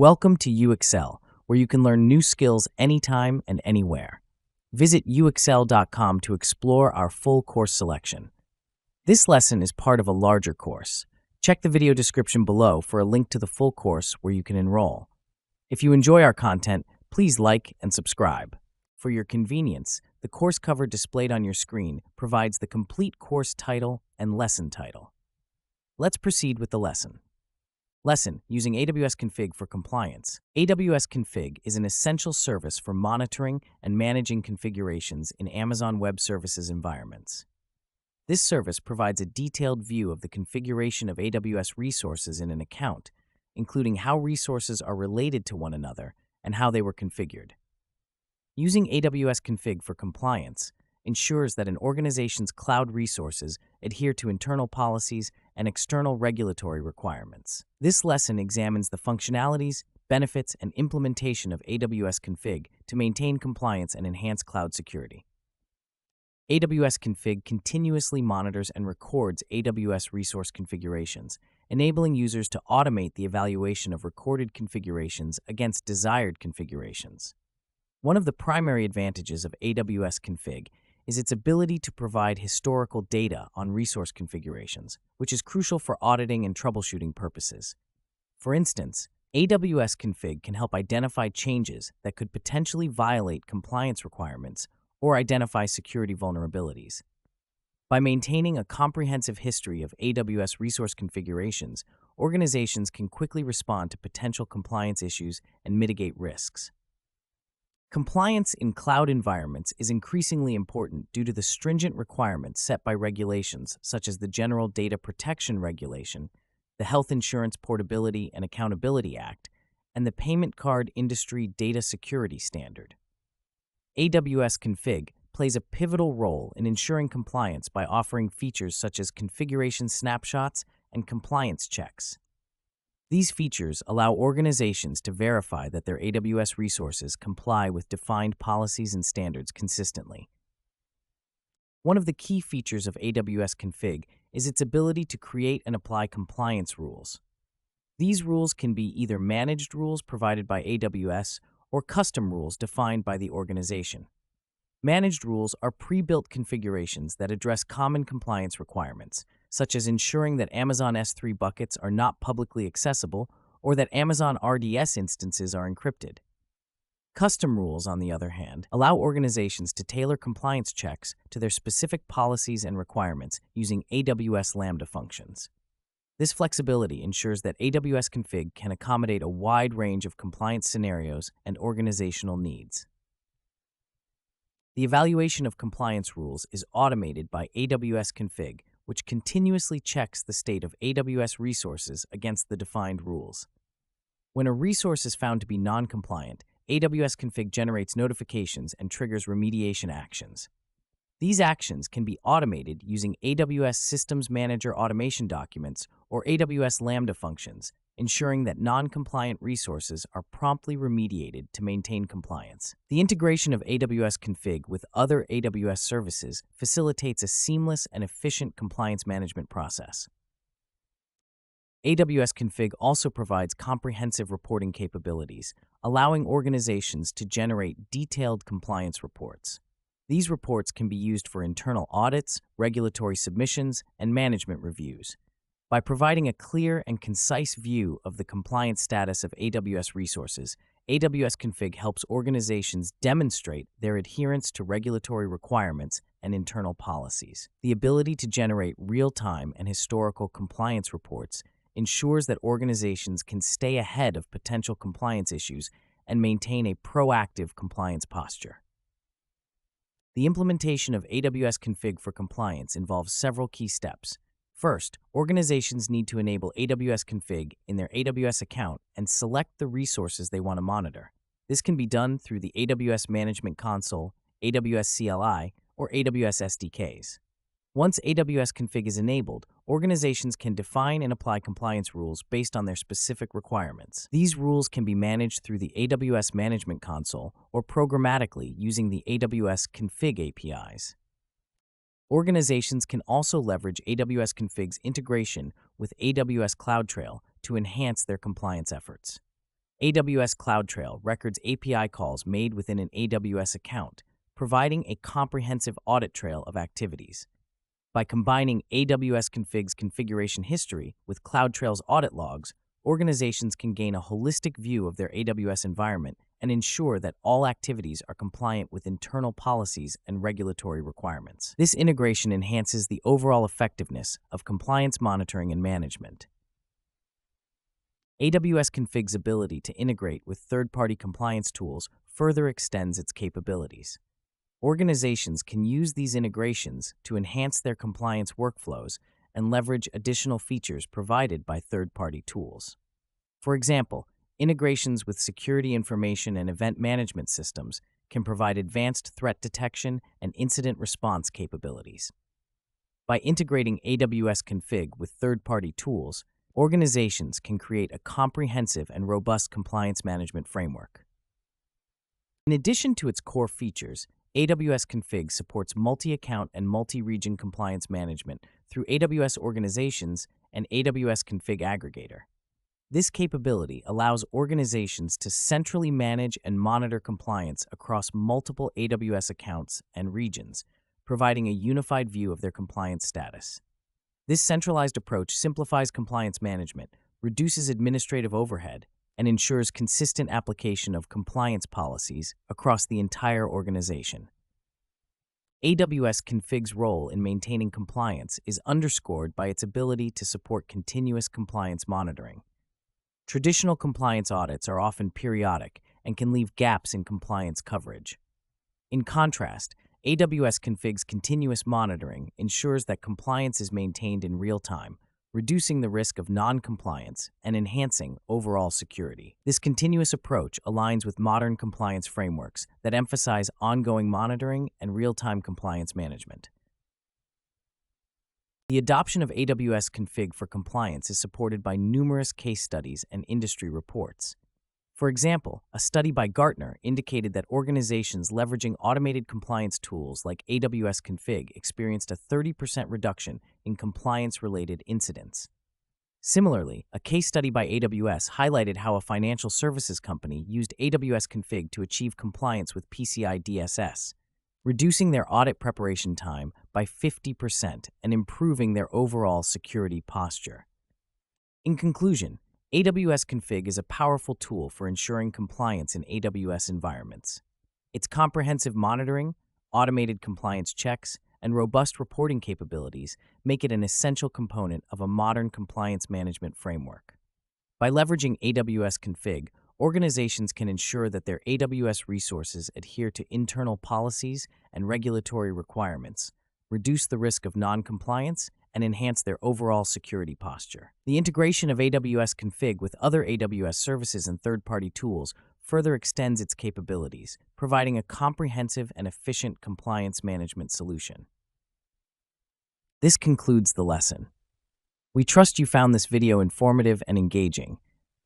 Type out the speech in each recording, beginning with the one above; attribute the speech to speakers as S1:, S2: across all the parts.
S1: Welcome to UXL, where you can learn new skills anytime and anywhere. Visit uxl.com to explore our full course selection. This lesson is part of a larger course. Check the video description below for a link to the full course where you can enroll. If you enjoy our content, please like and subscribe. For your convenience, the course cover displayed on your screen provides the complete course title and lesson title. Let's proceed with the lesson. Lesson using AWS Config for compliance. AWS Config is an essential service for monitoring and managing configurations in Amazon Web Services environments. This service provides a detailed view of the configuration of AWS resources in an account, including how resources are related to one another and how they were configured. Using AWS Config for compliance ensures that an organization's cloud resources adhere to internal policies and external regulatory requirements. This lesson examines the functionalities, benefits, and implementation of AWS Config to maintain compliance and enhance cloud security. AWS Config continuously monitors and records AWS resource configurations, enabling users to automate the evaluation of recorded configurations against desired configurations. One of the primary advantages of AWS Config is its ability to provide historical data on resource configurations, which is crucial for auditing and troubleshooting purposes. For instance, AWS Config can help identify changes that could potentially violate compliance requirements or identify security vulnerabilities. By maintaining a comprehensive history of AWS resource configurations, organizations can quickly respond to potential compliance issues and mitigate risks. Compliance in cloud environments is increasingly important due to the stringent requirements set by regulations such as the General Data Protection Regulation, the Health Insurance Portability and Accountability Act, and the Payment Card Industry Data Security Standard. AWS Config plays a pivotal role in ensuring compliance by offering features such as configuration snapshots and compliance checks. These features allow organizations to verify that their AWS resources comply with defined policies and standards consistently. One of the key features of AWS Config is its ability to create and apply compliance rules. These rules can be either managed rules provided by AWS or custom rules defined by the organization. Managed rules are pre-built configurations that address common compliance requirements, such as ensuring that Amazon S3 buckets are not publicly accessible or that Amazon RDS instances are encrypted. Custom rules, on the other hand, allow organizations to tailor compliance checks to their specific policies and requirements using AWS Lambda functions. This flexibility ensures that AWS Config can accommodate a wide range of compliance scenarios and organizational needs. The evaluation of compliance rules is automated by AWS Config, which continuously checks the state of AWS resources against the defined rules. When a resource is found to be non-compliant, AWS Config generates notifications and triggers remediation actions. These actions can be automated using AWS Systems Manager automation documents or AWS Lambda functions, ensuring that non-compliant resources are promptly remediated to maintain compliance. The integration of AWS Config with other AWS services facilitates a seamless and efficient compliance management process. AWS Config also provides comprehensive reporting capabilities, allowing organizations to generate detailed compliance reports. These reports can be used for internal audits, regulatory submissions, and management reviews. By providing a clear and concise view of the compliance status of AWS resources, AWS Config helps organizations demonstrate their adherence to regulatory requirements and internal policies. The ability to generate real-time and historical compliance reports ensures that organizations can stay ahead of potential compliance issues and maintain a proactive compliance posture. The implementation of AWS Config for compliance involves several key steps. First, organizations need to enable AWS Config in their AWS account and select the resources they want to monitor. This can be done through the AWS Management Console, AWS CLI, or AWS SDKs. Once AWS Config is enabled, organizations can define and apply compliance rules based on their specific requirements. These rules can be managed through the AWS Management Console or programmatically using the AWS Config APIs. Organizations can also leverage AWS Config's integration with AWS CloudTrail to enhance their compliance efforts. AWS CloudTrail records API calls made within an AWS account, providing a comprehensive audit trail of activities. By combining AWS Config's configuration history with CloudTrail's audit logs, organizations can gain a holistic view of their AWS environment and ensure that all activities are compliant with internal policies and regulatory requirements. This integration enhances the overall effectiveness of compliance monitoring and management. AWS Config's ability to integrate with third-party compliance tools further extends its capabilities. Organizations can use these integrations to enhance their compliance workflows and leverage additional features provided by third-party tools. For example, integrations with security information and event management systems can provide advanced threat detection and incident response capabilities. By integrating AWS Config with third-party tools, organizations can create a comprehensive and robust compliance management framework. In addition to its core features, AWS Config supports multi-account and multi-region compliance management through AWS Organizations and AWS Config Aggregator. This capability allows organizations to centrally manage and monitor compliance across multiple AWS accounts and regions, providing a unified view of their compliance status. This centralized approach simplifies compliance management, reduces administrative overhead, and ensures consistent application of compliance policies across the entire organization. AWS Config's role in maintaining compliance is underscored by its ability to support continuous compliance monitoring. Traditional compliance audits are often periodic and can leave gaps in compliance coverage. In contrast, AWS Config's continuous monitoring ensures that compliance is maintained in real time, reducing the risk of non-compliance and enhancing overall security. This continuous approach aligns with modern compliance frameworks that emphasize ongoing monitoring and real-time compliance management. The adoption of AWS Config for compliance is supported by numerous case studies and industry reports. For example, a study by Gartner indicated that organizations leveraging automated compliance tools like AWS Config experienced a 30% reduction in compliance-related incidents. Similarly, a case study by AWS highlighted how a financial services company used AWS Config to achieve compliance with PCI DSS, reducing their audit preparation time by 50% and improving their overall security posture. In conclusion, AWS Config is a powerful tool for ensuring compliance in AWS environments. Its comprehensive monitoring, automated compliance checks, and robust reporting capabilities make it an essential component of a modern compliance management framework. By leveraging AWS Config, organizations can ensure that their AWS resources adhere to internal policies and regulatory requirements, reduce the risk of non-compliance, and enhance their overall security posture. The integration of AWS Config with other AWS services and third-party tools further extends its capabilities, providing a comprehensive and efficient compliance management solution. This concludes the lesson. We trust you found this video informative and engaging.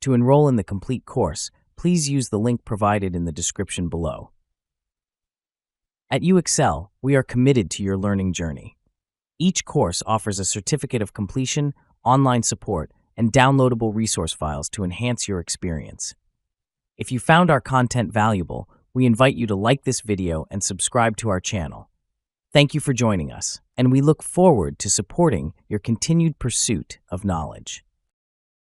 S1: To enroll in the complete course, please use the link provided in the description below. At UXL, we are committed to your learning journey. Each course offers a certificate of completion, online support, and downloadable resource files to enhance your experience. If you found our content valuable, we invite you to like this video and subscribe to our channel. Thank you for joining us, and we look forward to supporting your continued pursuit of knowledge.